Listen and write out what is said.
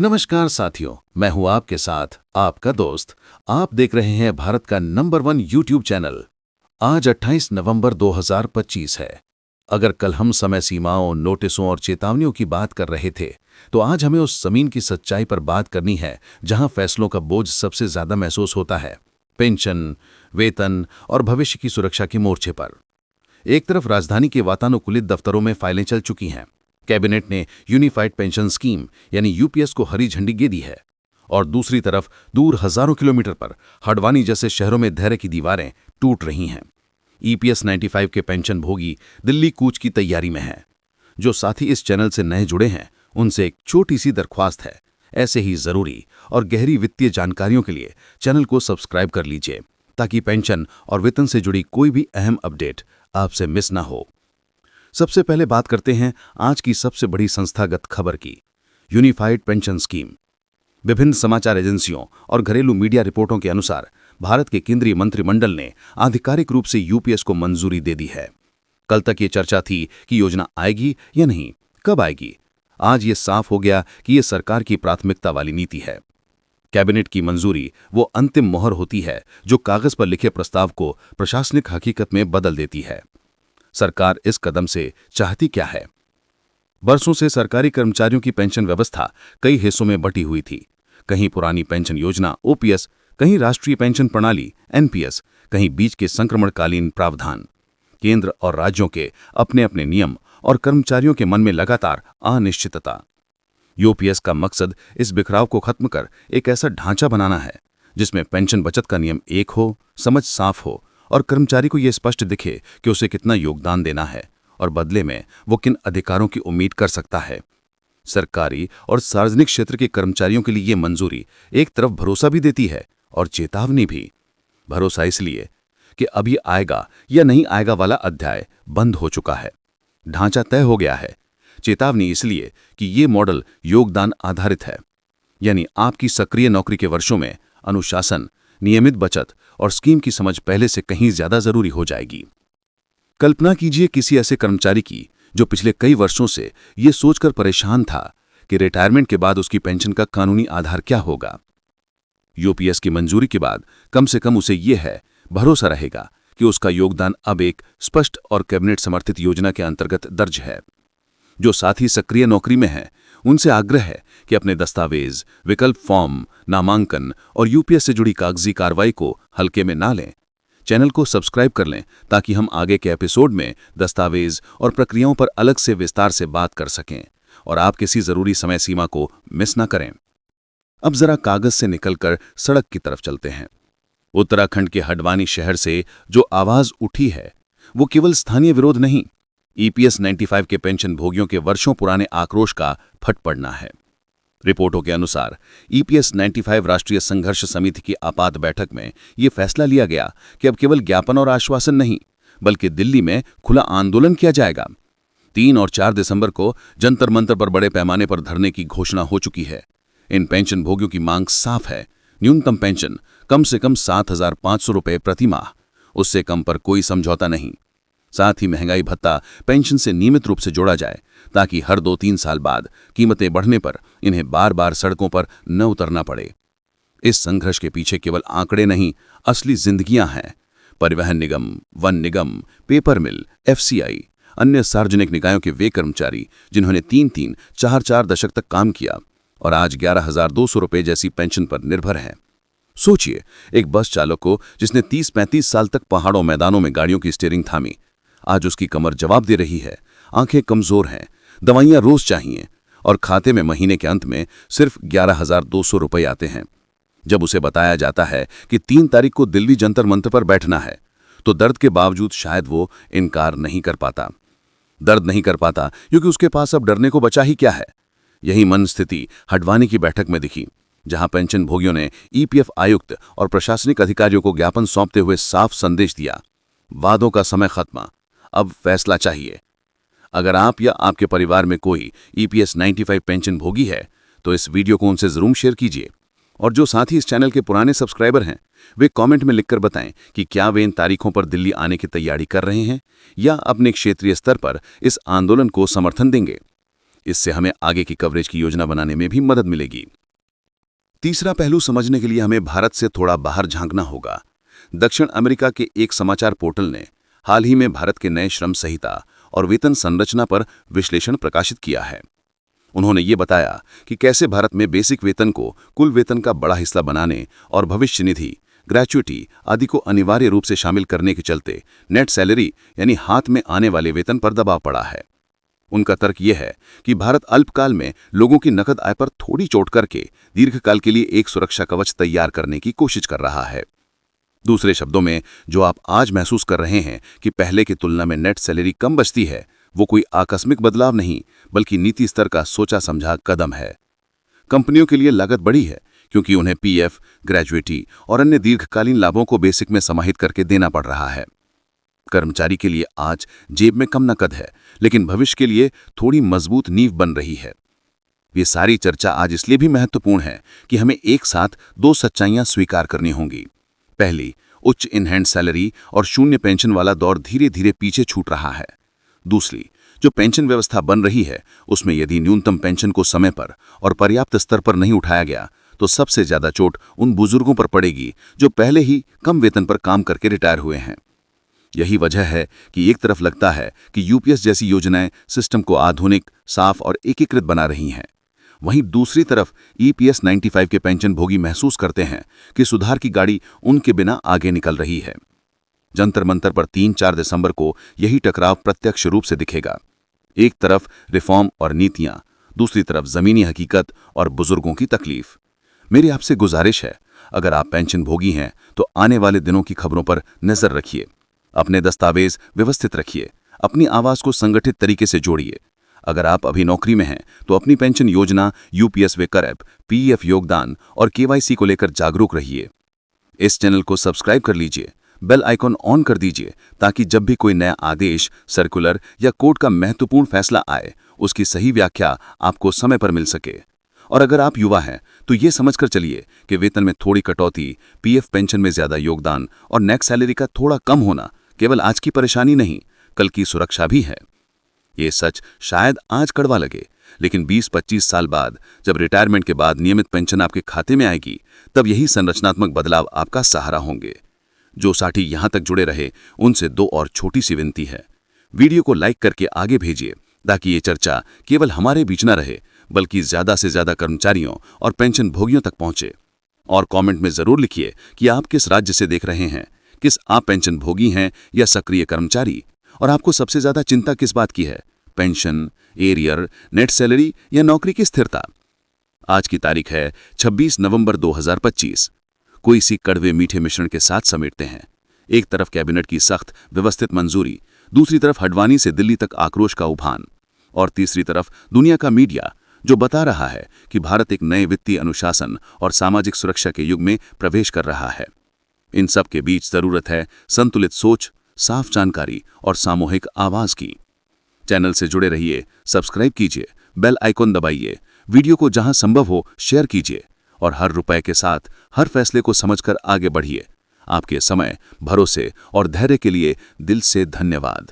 नमस्कार साथियों, मैं हूं आपके साथ आपका दोस्त। आप देख रहे हैं भारत का नंबर 1 यूट्यूब चैनल। आज 28 नवंबर 2025 है। अगर कल हम समय सीमाओं, नोटिसों और चेतावनियों की बात कर रहे थे, तो आज हमें उस जमीन की सच्चाई पर बात करनी है जहां फैसलों का बोझ सबसे ज्यादा महसूस होता है। पेंशन, वेतन और भविष्य की सुरक्षा के मोर्चे पर। एक तरफ राजधानी के वातानुकूलित दफ्तरों में फाइलें चल चुकी हैं। कैबिनेट ने यूनिफाइड पेंशन स्कीम यानी यूपीएस को हरी झंडी दे दी है, और दूसरी तरफ दूर हजारों किलोमीटर पर हडवानी जैसे शहरों में धैर्य की दीवारें टूट रही हैं। ईपीएस 95 के पेंशन भोगी दिल्ली कूच की तैयारी में हैं। जो साथी इस चैनल से नए जुड़े हैं, उनसे एक छोटी सी दरख्वास्त है। ऐसे ही जरूरी और गहरी वित्तीय जानकारियों के लिए चैनल को सब्सक्राइब कर लीजिए, ताकि पेंशन और वेतन से जुड़ी कोई भी अहम अपडेट आपसे मिस ना हो। सबसे पहले बात करते हैं आज की सबसे बड़ी संस्थागत खबर की, यूनिफाइड पेंशन स्कीम। विभिन्न समाचार एजेंसियों और घरेलू मीडिया रिपोर्टों के अनुसार भारत के केंद्रीय मंत्रिमंडल ने आधिकारिक रूप से यूपीएस को मंजूरी दे दी है। कल तक ये चर्चा थी कि योजना आएगी या नहीं, कब आएगी। आज ये साफ हो गया कि ये सरकार की प्राथमिकता वाली नीति है। कैबिनेट की मंजूरी वो अंतिम मोहर होती है जो कागज पर लिखे प्रस्ताव को प्रशासनिक हकीकत में बदल देती है। सरकार इस कदम से चाहती क्या है? बरसों से सरकारी कर्मचारियों की पेंशन व्यवस्था कई हिस्सों में बटी हुई थी। कहीं पुरानी पेंशन योजना ओपीएस, कहीं राष्ट्रीय पेंशन प्रणाली एनपीएस, कहीं बीच के संक्रमणकालीन प्रावधान। केंद्र और राज्यों के अपने अपने नियम और कर्मचारियों के मन में लगातार अनिश्चितता। यूपीएस का मकसद इस बिखराव को खत्म कर एक ऐसा ढांचा बनाना है जिसमें पेंशन बचत का नियम एक हो, समझ साफ हो और कर्मचारी को यह स्पष्ट दिखे कि उसे कितना योगदान देना है और बदले में वो किन अधिकारों की उम्मीद कर सकता है। सरकारी और सार्वजनिक क्षेत्र के कर्मचारियों के लिए ये मंजूरी एक तरफ भरोसा भी देती है और चेतावनी भी। भरोसा इसलिए कि अभी आएगा या नहीं आएगा वाला अध्याय बंद हो चुका है, ढांचा तय हो गया है। चेतावनी इसलिए कि ये मॉडल योगदान आधारित है, यानी आपकी सक्रिय नौकरी के वर्षों में अनुशासन, नियमित बचत और स्कीम की समझ पहले से कहीं ज्यादा जरूरी हो जाएगी। कल्पना कीजिए किसी ऐसे कर्मचारी की जो पिछले कई वर्षों से ये सोचकर परेशान था कि रिटायरमेंट के बाद उसकी पेंशन का कानूनी आधार क्या होगा। यूपीएस की मंजूरी के बाद कम से कम उसे यह है भरोसा रहेगा कि उसका योगदान अब एक स्पष्ट और कैबिनेट समर्थित योजना के अंतर्गत दर्ज है। जो साथी सक्रिय नौकरी में हैं, उनसे आग्रह है कि अपने दस्तावेज, विकल्प फॉर्म, नामांकन और यूपीएस से जुड़ी कागजी कार्रवाई को हल्के में ना लें। चैनल को सब्सक्राइब कर लें ताकि हम आगे के एपिसोड में दस्तावेज और प्रक्रियाओं पर अलग से विस्तार से बात कर सकें और आप किसी जरूरी समय सीमा को मिस ना करें। अब जरा कागज से निकलकर सड़क की तरफ चलते हैं। उत्तराखंड के हडवानी शहर से जो आवाज उठी है वो केवल स्थानीय विरोध नहीं, ईपीएस 95 के पेंशन भोगियों के वर्षों पुराने आक्रोश का फट पड़ना है। रिपोर्टों के अनुसार ईपीएस 95 राष्ट्रीय संघर्ष समिति की आपात बैठक में यह फैसला लिया गया कि अब केवल ज्ञापन और आश्वासन नहीं, बल्कि दिल्ली में खुला आंदोलन किया जाएगा। 3 और 4 दिसंबर को जंतर मंतर पर बड़े पैमाने पर धरने की घोषणा हो चुकी है। इन पेंशन भोगियों की मांग साफ है, न्यूनतम पेंशन कम से कम 7,500 रुपये प्रति माह, उससे कम पर कोई समझौता नहीं। साथ ही महंगाई भत्ता पेंशन से नियमित रूप से जोड़ा जाए ताकि हर 2-3 साल बाद कीमतें बढ़ने पर इन्हें बार बार सड़कों पर न उतरना पड़े। इस संघर्ष के पीछे केवल आंकड़े नहीं, असली जिंदगियां हैं। परिवहन निगम, वन निगम, पेपर मिल, एफसीआई, अन्य सार्वजनिक निकायों के वे कर्मचारी जिन्होंने 3-3, 4-4 दशक तक काम किया और आज 11,200 रुपये जैसी पेंशन पर निर्भर हैं। सोचिए, एक बस चालक को जिसने 30-35 साल तक पहाड़ों मैदानों में गाड़ियों की स्टीयरिंग थामी, आज उसकी कमर जवाब दे रही है, आंखें कमजोर हैं, दवाइयां रोज चाहिए और खाते में महीने के अंत में सिर्फ 11,200 रुपये आते हैं। जब उसे बताया जाता है कि 3 तारीख को दिल्ली जंतर मंतर पर बैठना है, तो दर्द के बावजूद शायद वो इनकार नहीं कर पाता। दर्द नहीं कर पाता क्योंकि उसके पास अब डरने को बचा ही क्या है। यही मन स्थिति हडवानी की बैठक में दिखी, जहां पेंशन भोगियों ने ईपीएफ आयुक्त और प्रशासनिक अधिकारियों को ज्ञापन सौंपते हुए साफ संदेश दिया, वादों का समय खत्म, अब फैसला चाहिए। अगर आप या आपके परिवार में कोई ईपीएस 95 पेंशन भोगी है तो इस वीडियो को उनसे जरूर शेयर कीजिए। और जो साथी इस चैनल के पुराने सब्सक्राइबर हैं, वे कमेंट में लिखकर बताएं कि क्या वे इन तारीखों पर दिल्ली आने की तैयारी कर रहे हैं या अपने क्षेत्रीय स्तर पर इस आंदोलन को समर्थन देंगे। इससे हमें आगे की कवरेज की योजना बनाने में भी मदद मिलेगी। तीसरा पहलू समझने के लिए हमें भारत से थोड़ा बाहर झांकना होगा। दक्षिण अमेरिका के एक समाचार पोर्टल ने हाल ही में भारत के नए श्रम संहिता और वेतन संरचना पर विश्लेषण प्रकाशित किया है। उन्होंने ये बताया कि कैसे भारत में बेसिक वेतन को कुल वेतन का बड़ा हिस्सा बनाने और भविष्य निधि, ग्रेच्युटी आदि को अनिवार्य रूप से शामिल करने के चलते नेट सैलरी यानी हाथ में आने वाले वेतन पर दबाव पड़ा है। उनका तर्क यह है कि भारत अल्पकाल में लोगों की नकद आय पर थोड़ी चोट करके दीर्घकाल के लिए एक सुरक्षा कवच तैयार करने की कोशिश कर रहा है। दूसरे शब्दों में, जो आप आज महसूस कर रहे हैं कि पहले की तुलना में नेट सैलरी कम बचती है, वो कोई आकस्मिक बदलाव नहीं बल्कि नीति स्तर का सोचा समझा कदम है। कंपनियों के लिए लागत बढ़ी है क्योंकि उन्हें पीएफ, ग्रेच्युटी और अन्य दीर्घकालीन लाभों को बेसिक में समाहित करके देना पड़ रहा है। कर्मचारी के लिए आज जेब में कम नकद है, लेकिन भविष्य के लिए थोड़ी मजबूत नींव बन रही है। ये सारी चर्चा आज इसलिए भी महत्वपूर्ण है कि हमें एक साथ दो सच्चाइयां स्वीकार करनी होंगी। पहली, उच्च इन हैंड सैलरी और शून्य पेंशन वाला दौर धीरे धीरे पीछे छूट रहा है। दूसरी, जो पेंशन व्यवस्था बन रही है उसमें यदि न्यूनतम पेंशन को समय पर और पर्याप्त स्तर पर नहीं उठाया गया तो सबसे ज्यादा चोट उन बुजुर्गों पर पड़ेगी जो पहले ही कम वेतन पर काम करके रिटायर हुए हैं। यही वजह है कि एक तरफ लगता है कि यूपीएस जैसी योजनाएं सिस्टम को आधुनिक, साफ और एकीकृत बना रही हैं, वहीं दूसरी तरफ ईपीएस 95 के पेंशन भोगी महसूस करते हैं कि सुधार की गाड़ी उनके बिना आगे निकल रही है। जंतर मंतर पर 3-4 दिसंबर को यही टकराव प्रत्यक्ष रूप से दिखेगा। एक तरफ रिफॉर्म और नीतियां, दूसरी तरफ जमीनी हकीकत और बुजुर्गों की तकलीफ। मेरी आपसे गुजारिश है, अगर आप पेंशन भोगी हैं तो आने वाले दिनों की खबरों पर नजर रखिए, अपने दस्तावेज व्यवस्थित रखिए, अपनी आवाज को संगठित तरीके से जोड़िए। अगर आप अभी नौकरी में हैं तो अपनी पेंशन योजना, यूपीएस विकल्प, पीएफ योगदान और केवाईसी को लेकर जागरूक रहिए। इस चैनल को सब्सक्राइब कर लीजिए, बेल आइकॉन ऑन कर दीजिए ताकि जब भी कोई नया आदेश, सर्कुलर या कोर्ट का महत्वपूर्ण फैसला आए उसकी सही व्याख्या आपको समय पर मिल सके। और अगर आप युवा हैं तो ये समझकर चलिए कि वेतन में थोड़ी कटौती, पीएफ पेंशन में ज्यादा योगदान और नेट सैलरी का थोड़ा कम होना केवल आज की परेशानी नहीं, कल की सुरक्षा भी है। ये सच शायद आज कड़वा लगे, लेकिन 20-25 साल बाद जब रिटायरमेंट के बाद नियमित पेंशन आपके खाते में आएगी, तब यही संरचनात्मक बदलाव आपका सहारा होंगे। जो साथी यहां तक जुड़े रहे उनसे दो और छोटी सी विनती है, वीडियो को लाइक करके आगे भेजिए ताकि ये चर्चा केवल हमारे बीच न रहे बल्कि ज्यादा से ज्यादा कर्मचारियों और पेंशन भोगियों तक पहुंचे। और कमेंट में जरूर लिखिए कि आप किस राज्य से देख रहे हैं, किस आप पेंशन भोगी हैं या सक्रिय कर्मचारी, और आपको सबसे ज्यादा चिंता किस बात की है, पेंशन, एरियर, नेट सैलरी या नौकरी की स्थिरता। आज की तारीख है 26 नवंबर 2025। कोई सी कड़वे मीठे मिश्रण के साथ समेटते हैं। एक तरफ कैबिनेट की सख्त व्यवस्थित मंजूरी, दूसरी तरफ हडवानी से दिल्ली तक आक्रोश का उभान, और तीसरी तरफ दुनिया का मीडिया जो बता रहा है कि भारत एक नए वित्तीय अनुशासन और सामाजिक सुरक्षा के युग में प्रवेश कर रहा है। इन सब के बीच जरूरत है संतुलित सोच, साफ जानकारी और सामूहिक आवाज की। चैनल से जुड़े रहिए, सब्सक्राइब कीजिए, बेल आइकॉन दबाइए, वीडियो को जहां संभव हो शेयर कीजिए और हर रुपए के साथ हर फैसले को समझकर आगे बढ़िए। आपके समय, भरोसे और धैर्य के लिए दिल से धन्यवाद।